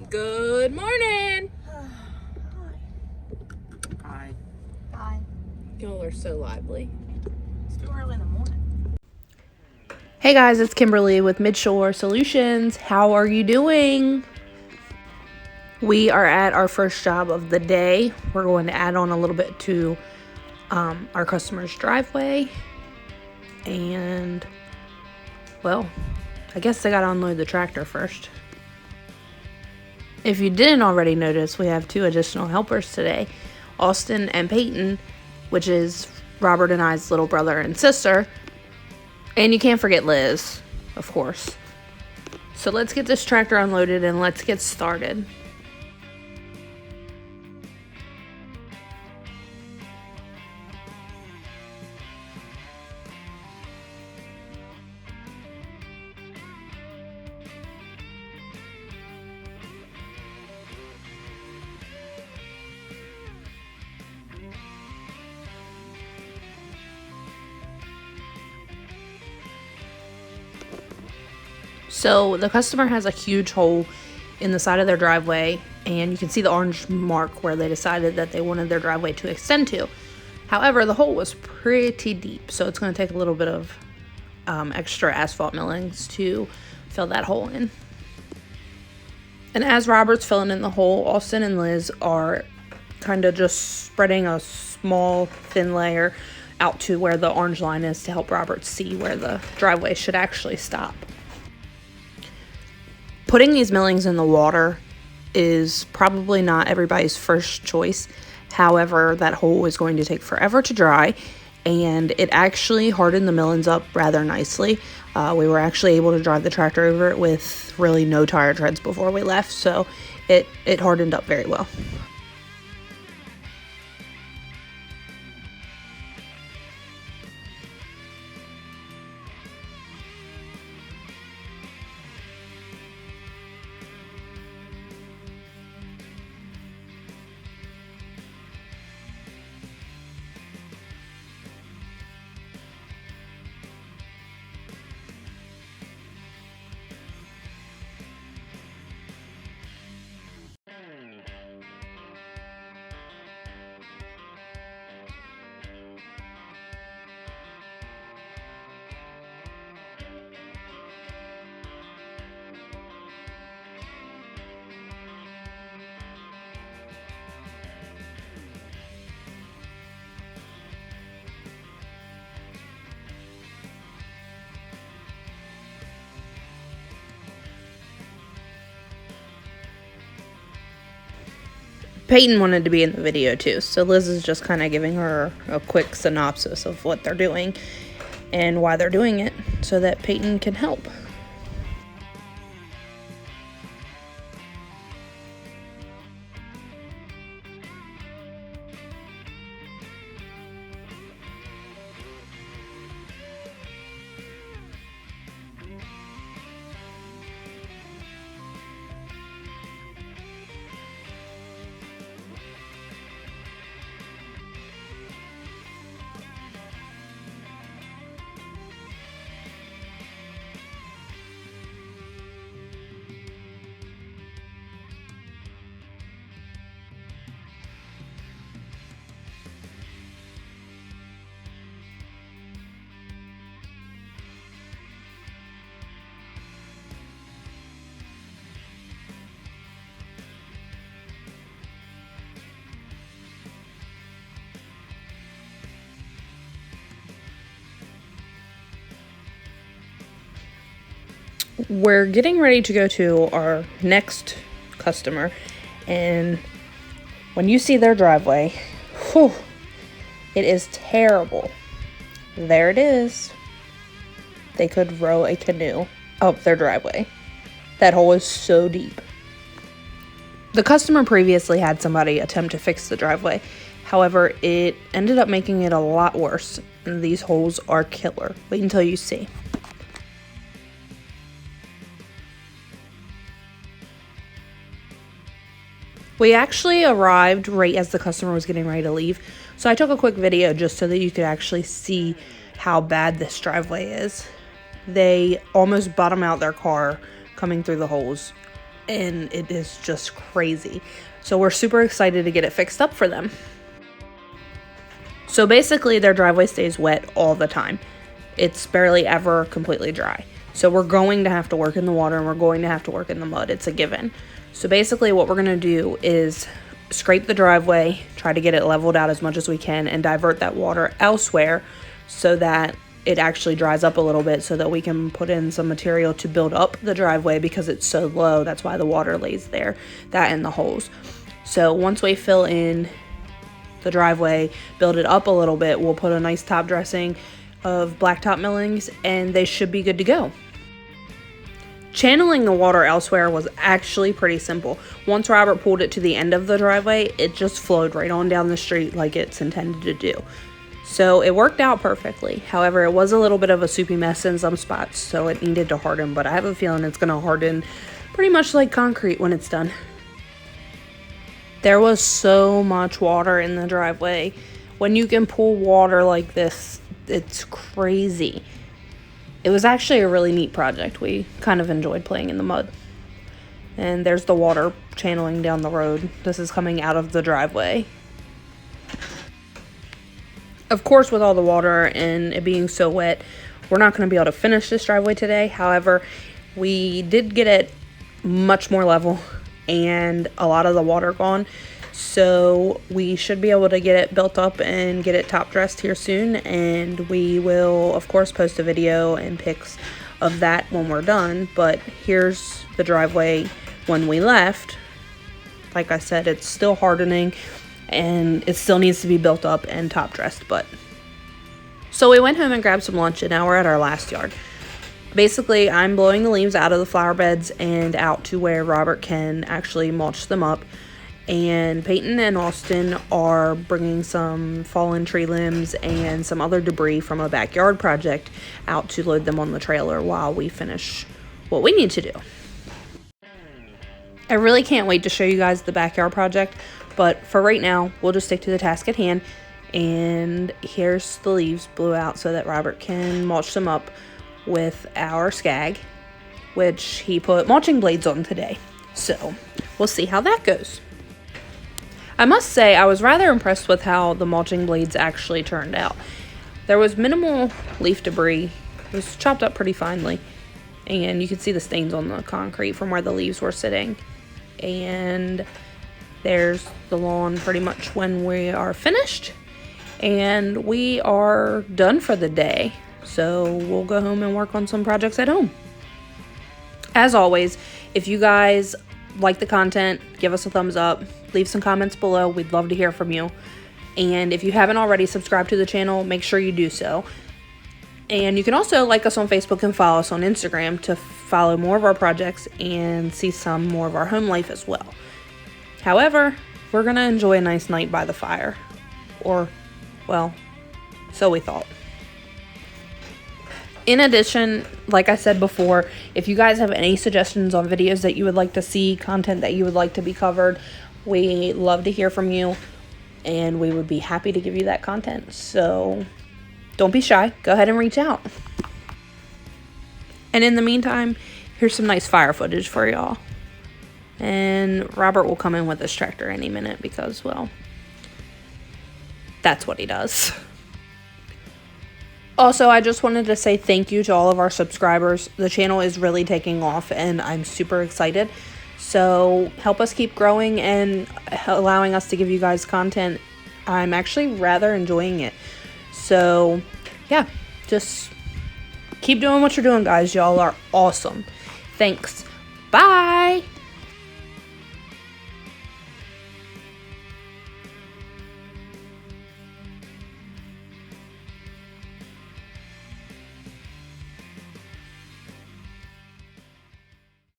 Good morning. Hi. Hi. Y'all are so lively. It's too early in the morning. Hey guys, it's Kimberly with Midshore Solutions. How are you doing? We are at our first job of the day. We're going to add on a little bit to our customer's driveway. And, well, I guess they got to unload the tractor first. If you didn't already notice, we have two additional helpers today, Austin and Peyton, which is Robert and I's little brother and sister. And you can't forget Liz, of course. So let's get this tractor unloaded and let's get started. So the customer has a huge hole in the side of their driveway, and you can see the orange mark where they decided that they wanted their driveway to extend to. However, the hole was pretty deep, so it's going to take a little bit of extra asphalt millings to fill that hole in. And as Robert's filling in the hole, Austin and Liz are kind of just spreading a small thin layer out to where the orange line is to help Robert see where the driveway should actually stop. Putting these millings in the water is probably not everybody's first choice. However, that hole is going to take forever to dry, and it actually hardened the millings up rather nicely. We were actually able to drive the tractor over it with really no tire treads before we left, so it hardened up very well. Peyton wanted to be in the video too, so Liz is just kind of giving her a quick synopsis of what they're doing and why they're doing it so that Peyton can help. We're getting ready to go to our next customer, and when you see their driveway, whew, it is terrible. There it is. They could row a canoe up their driveway. That hole is so deep. The customer previously had somebody attempt to fix the driveway. However, it ended up making it a lot worse, and these holes are killer. Wait until you see. We actually arrived right as the customer was getting ready to leave, so I took a quick video just so that you could actually see how bad this driveway is. They almost bottom out their car coming through the holes. and it is just crazy. So we're super excited to get it fixed up for them. So basically their driveway stays wet all the time. It's barely ever completely dry. So we're going to have to work in the water and we're going to have to work in the mud. It's a given. So basically what we're going to do is scrape the driveway, try to get it leveled out as much as we can, and divert that water elsewhere so that it actually dries up a little bit so that we can put in some material to build up the driveway because it's so low. That's why the water lays there, that and the holes. So once we fill in the driveway, build it up a little bit, we'll put a nice top dressing of blacktop millings and they should be good to go. Channeling the water elsewhere was actually pretty simple. Once Robert pulled it to the end of the driveway, it just flowed right on down the street like it's intended to do. So it worked out perfectly. However, it was a little bit of a soupy mess in some spots, so it needed to harden, but I have a feeling it's going to harden pretty much like concrete when it's done. There was so much water in the driveway. When you can pull water like this, it's crazy. It was actually a really neat project. We kind of enjoyed playing in the mud. And there's the water channeling down the road. This is coming out of the driveway. Of course, with all the water and it being so wet, we're not going to be able to finish this driveway today. However, we did get it much more level and a lot of the water gone. So we should be able to get it built up and get it top dressed here soon. And we will, of course, post a video and pics of that when we're done. But here's the driveway when we left. Like I said, it's still hardening and it still needs to be built up and top dressed. So we went home and grabbed some lunch and now we're at our last yard. Basically, I'm blowing the leaves out of the flower beds and out to where Robert can actually mulch them up. And Peyton and Austin are bringing some fallen tree limbs and some other debris from a backyard project out to load them on the trailer while we finish what we need to do. I really can't wait to show you guys the backyard project, but for right now, we'll just stick to the task at hand. And here's the leaves blew out so that Robert can mulch them up with our scag, which he put mulching blades on today. So we'll see how that goes. I must say I was rather impressed with how the mulching blades actually turned out. There was minimal leaf debris. It was chopped up pretty finely. And you could see the stains on the concrete from where the leaves were sitting. And there's the lawn pretty much when we are finished. And we are done for the day. So we'll go home and work on some projects at home. As always, if you guys like the content, give us a thumbs up. Leave some comments below. We'd love to hear from you. And if you haven't already subscribed to the channel, make sure you do so. And you can also like us on Facebook and follow us on Instagram to follow more of our projects and see some more of our home life as well. However, we're going to enjoy a nice night by the fire. Or, well, so we thought. In addition, like I said before, if you guys have any suggestions on videos that you would like to see, content that you would like to be covered, we love to hear from you and we would be happy to give you that content. So don't be shy. Go ahead and reach out. And in the meantime, here's some nice fire footage for y'all. And Robert will come in with his tractor any minute because, well, that's what he does. Also, I just wanted to say thank you to all of our subscribers. The channel is really taking off and I'm super excited. So help us keep growing and allowing us to give you guys content. I'm actually rather enjoying it. So yeah, just keep doing what you're doing, guys. Y'all are awesome. Thanks. Bye.